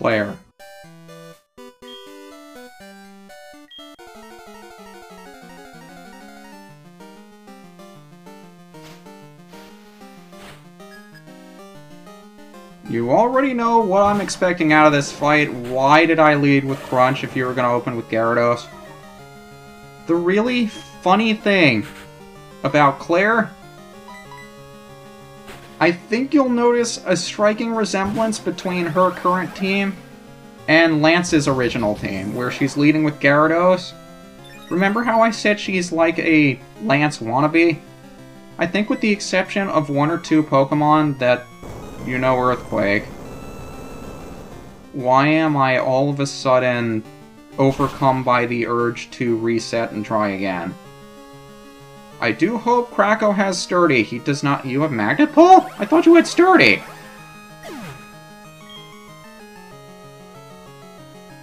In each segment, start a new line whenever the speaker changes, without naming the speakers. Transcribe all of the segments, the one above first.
Clair. You already know what I'm expecting out of this fight. Why did I lead with Crunch if you were going to open with Gyarados? The really funny thing about Clair, I think you'll notice a striking resemblance between her current team and Lance's original team, where she's leading with Gyarados. Remember how I said she's like a Lance wannabe? I think with the exception of one or two Pokemon that you know Earthquake, why am I all of a sudden overcome by the urge to reset and try again? I do hope Krako has Sturdy. He does not... You have Magnet Pull? I thought you had Sturdy!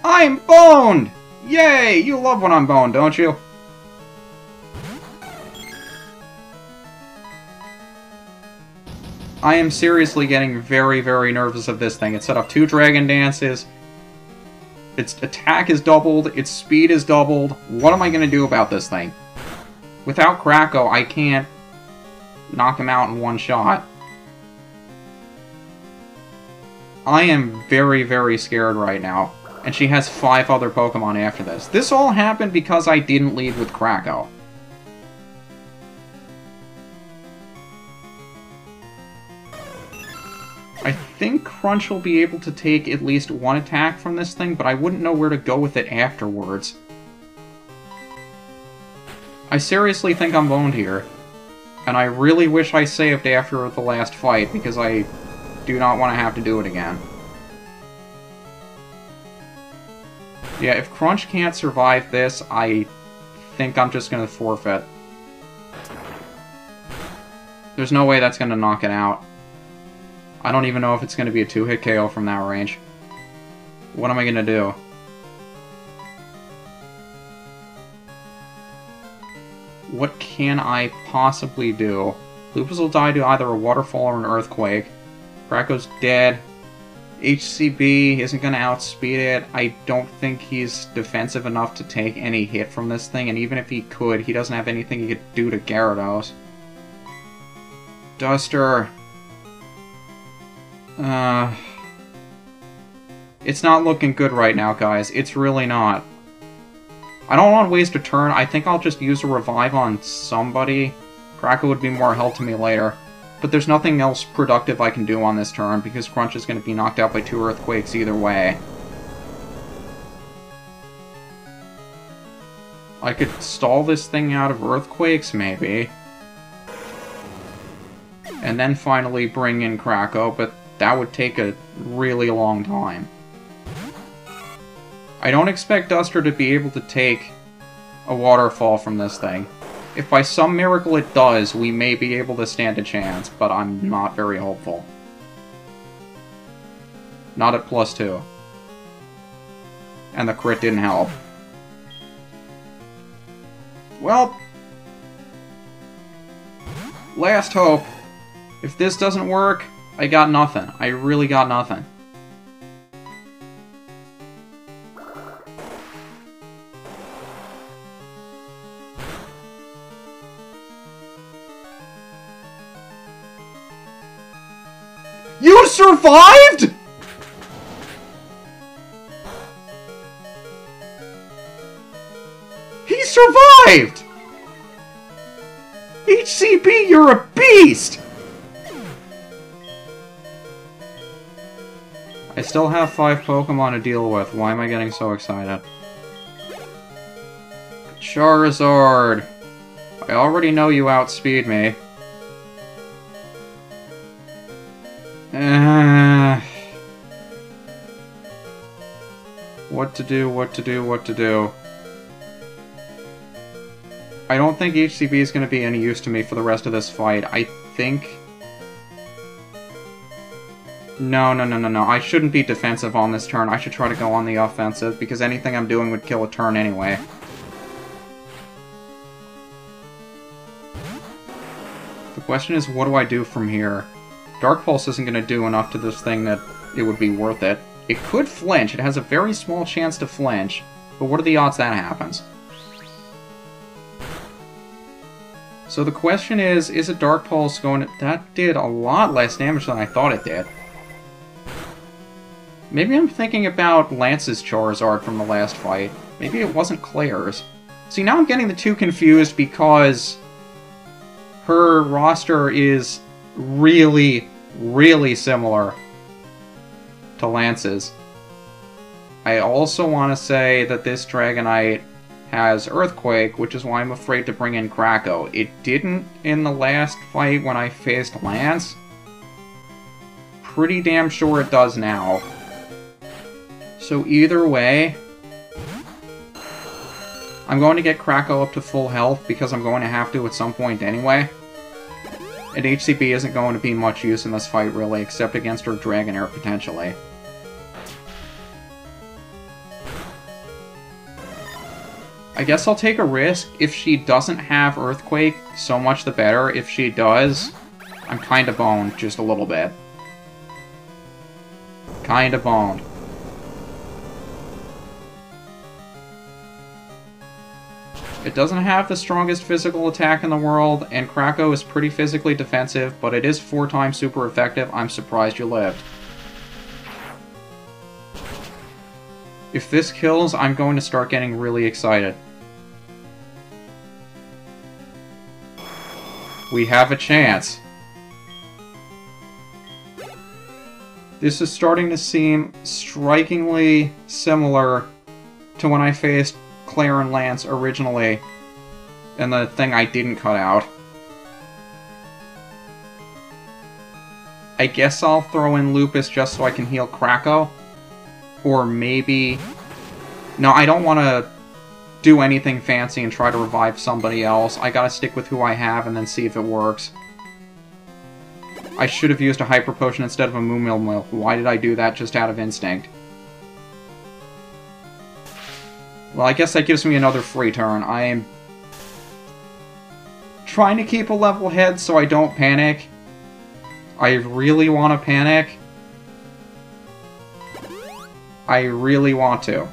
I'm boned! Yay! You love when I'm boned, don't you? I am seriously getting very, very nervous of this thing. It set up 2 Dragon Dances. Its attack is doubled. Its speed is doubled. What am I going to do about this thing? Without Krako, I can't knock him out in one shot. I am very, very scared right now. And she has 5 other Pokemon after this. This all happened because I didn't lead with Krako. I think Crunch will be able to take at least one attack from this thing, but I wouldn't know where to go with it afterwards. I seriously think I'm boned here. And I really wish I saved after the last fight, because I do not want to have to do it again. Yeah, if Crunch can't survive this, I think I'm just going to forfeit. There's no way that's going to knock it out. I don't even know if it's going to be a 2-hit KO from that range. What am I going to do? What can I possibly do? Lupus will die to either a Waterfall or an Earthquake. Krako's dead. HCB isn't going to outspeed it. I don't think he's defensive enough to take any hit from this thing, and even if he could, he doesn't have anything he could do to Gyarados. Duster... It's not looking good right now, guys. It's really not. I don't want to waste a turn. I think I'll just use a revive on somebody. Krako would be more help to me later. But there's nothing else productive I can do on this turn, because Crunch is going to be knocked out by 2 Earthquakes either way. I could stall this thing out of Earthquakes, maybe. And then finally bring in Krako, but that would take a really long time. I don't expect Duster to be able to take a Waterfall from this thing. If by some miracle it does, we may be able to stand a chance, but I'm not very hopeful. Not at +2. And the crit didn't help. Well, last hope. If this doesn't work, I got nothing. I really got nothing. You survived?! He survived! HCB, you're a beast! I still have 5 Pokemon to deal with. Why am I getting so excited? Charizard! I already know you outspeed me. What to do, what to do, what to do. I don't think HCB is going to be any use to me for the rest of this fight. I think... No. I shouldn't be defensive on this turn. I should try to go on the offensive, because anything I'm doing would kill a turn anyway. The question is, what do I do from here? Dark Pulse isn't going to do enough to this thing that it would be worth it. It could flinch. It has a very small chance to flinch. But what are the odds that happens? So the question is a Dark Pulse going to... That did a lot less damage than I thought it did. Maybe I'm thinking about Lance's Charizard from the last fight. Maybe it wasn't Clair's. See, now I'm getting the two confused because her roster is really, really similar to Lance's. I also want to say that this Dragonite has Earthquake, which is why I'm afraid to bring in Krako. It didn't in the last fight when I faced Lance. Pretty damn sure it does now. So either way, I'm going to get Krako up to full health because I'm going to have to at some point anyway. And HCB isn't going to be much use in this fight really, except against her Dragonair potentially. I guess I'll take a risk. If she doesn't have Earthquake, so much the better. If she does, I'm kinda boned just a little bit. Kinda boned. It doesn't have the strongest physical attack in the world, and Krako is pretty physically defensive, but it is 4 times super effective. I'm surprised you lived. If this kills, I'm going to start getting really excited. We have a chance. This is starting to seem strikingly similar to when I faced Clair and Lance originally, and the thing I didn't cut out. I guess I'll throw in Lupus just so I can heal Krako. Or maybe... No, I don't want to do anything fancy and try to revive somebody else. I gotta stick with who I have and then see if it works. I should have used a Hyper Potion instead of a Moo Milk. Why did I do that just out of instinct? Well, I guess that gives me another free turn. I am trying to keep a level head so I don't panic. I really want to panic. I really want to.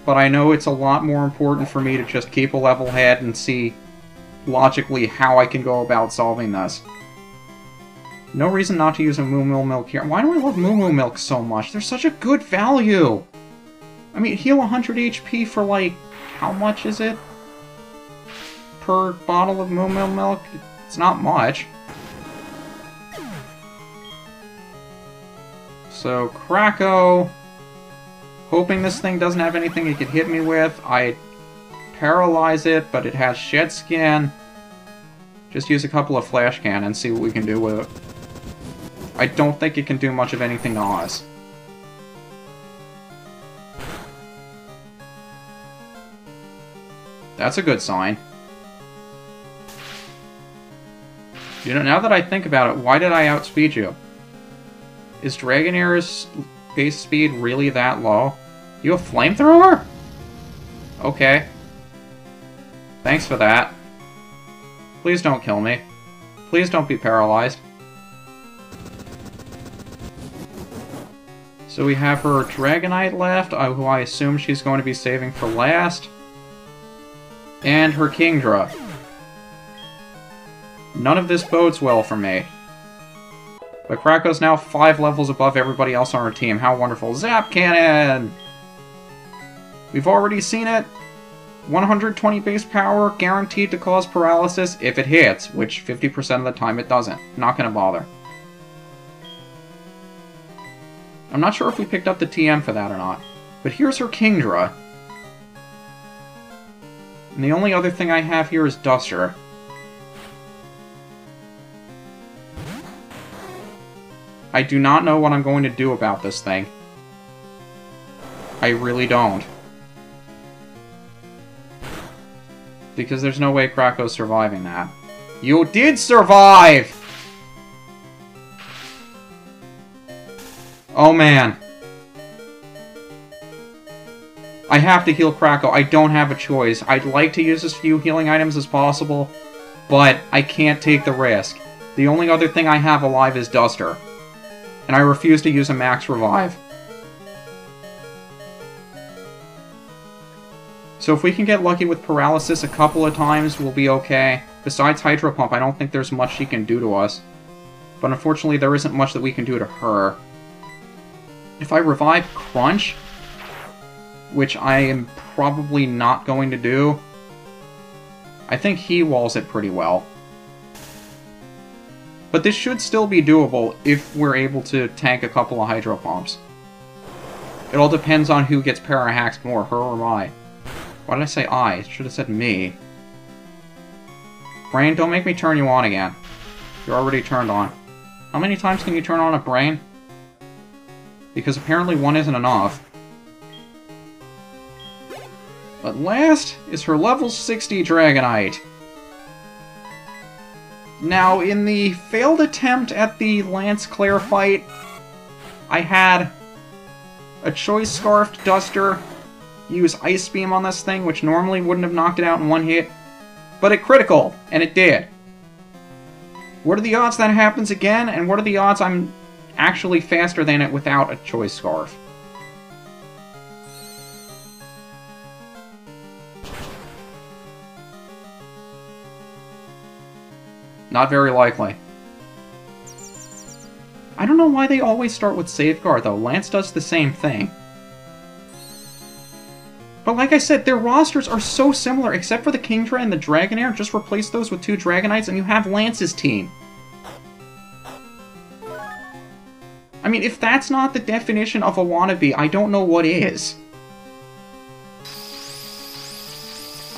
But I know it's a lot more important for me to just keep a level head and see logically how I can go about solving this. No reason not to use a Moo Milk here. Why do I love Moo Milk so much? They're such a good value! I mean, heal 100 HP for, like, how much is it? Per bottle of Moo Milk? It's not much. So, Krako... Hoping this thing doesn't have anything it could hit me with. I paralyze it, but it has Shed Skin. Just use a couple of Flash Cannons, see what we can do with it. I don't think it can do much of anything to us. That's a good sign. You know, now that I think about it, why did I outspeed you? Is Dragonair's base speed really that low? You have Flamethrower? Okay. Thanks for that. Please don't kill me. Please don't be paralyzed. So we have her Dragonite left, who I assume she's going to be saving for last. And her Kingdra. None of this bodes well for me. But Krako's now 5 levels above everybody else on our team. How wonderful. Zap Cannon! We've already seen it. 120 base power, guaranteed to cause paralysis if it hits, which 50% of the time it doesn't. Not gonna bother. I'm not sure if we picked up the TM for that or not. But here's her Kingdra. And the only other thing I have here is Duster. I do not know what I'm going to do about this thing. I really don't. Because there's no way Krako's surviving that. You did survive! Oh man. I have to heal Krako. I don't have a choice. I'd like to use as few healing items as possible, but I can't take the risk. The only other thing I have alive is Duster. And I refuse to use a max revive. So if we can get lucky with paralysis a couple of times, we'll be okay. Besides Hydro Pump, I don't think there's much she can do to us. But unfortunately, there isn't much that we can do to her. If I revive Crunch, which I am probably not going to do, I think he walls it pretty well. But this should still be doable if we're able to tank a couple of Hydro Pumps. It all depends on who gets Parahaxed more, her or I. Why did I say I? It should have said me. Brain, don't make me turn you on again. You're already turned on. How many times can you turn on a Brain? Because apparently one isn't enough. But last is her level 60 Dragonite. Now, in the failed attempt at the Lance-Clair fight, I had a Choice Scarfed Duster use Ice Beam on this thing, which normally wouldn't have knocked it out in one hit, but it critical, and it did. What are the odds that happens again, and what are the odds I'm actually faster than it without a Choice Scarf? Not very likely. I don't know why they always start with Safeguard, though. Lance does the same thing. But like I said, their rosters are so similar, except for the Kingdra and the Dragonair. Just replace those with 2 Dragonites and you have Lance's team. I mean, if that's not the definition of a wannabe, I don't know what is.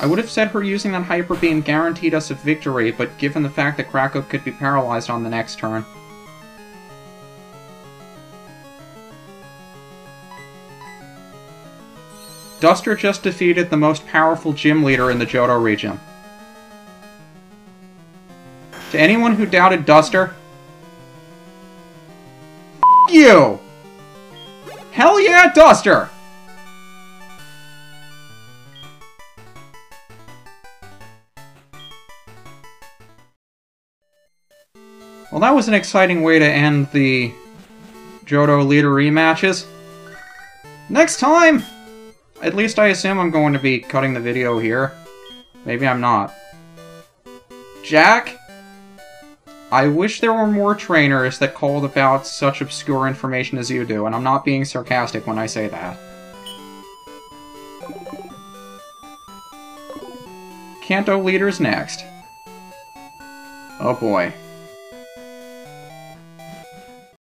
I would have said her using that Hyper Beam guaranteed us a victory, but given the fact that Krakow could be paralyzed on the next turn. Duster just defeated the most powerful gym leader in the Johto region. To anyone who doubted Duster, f*** you! Hell yeah, Duster! Well, that was an exciting way to end the Johto leader rematches. Next time! At least I assume I'm going to be cutting the video here. Maybe I'm not. Jack? I wish there were more trainers that called about such obscure information as you do, and I'm not being sarcastic when I say that. Kanto leaders next. Oh boy.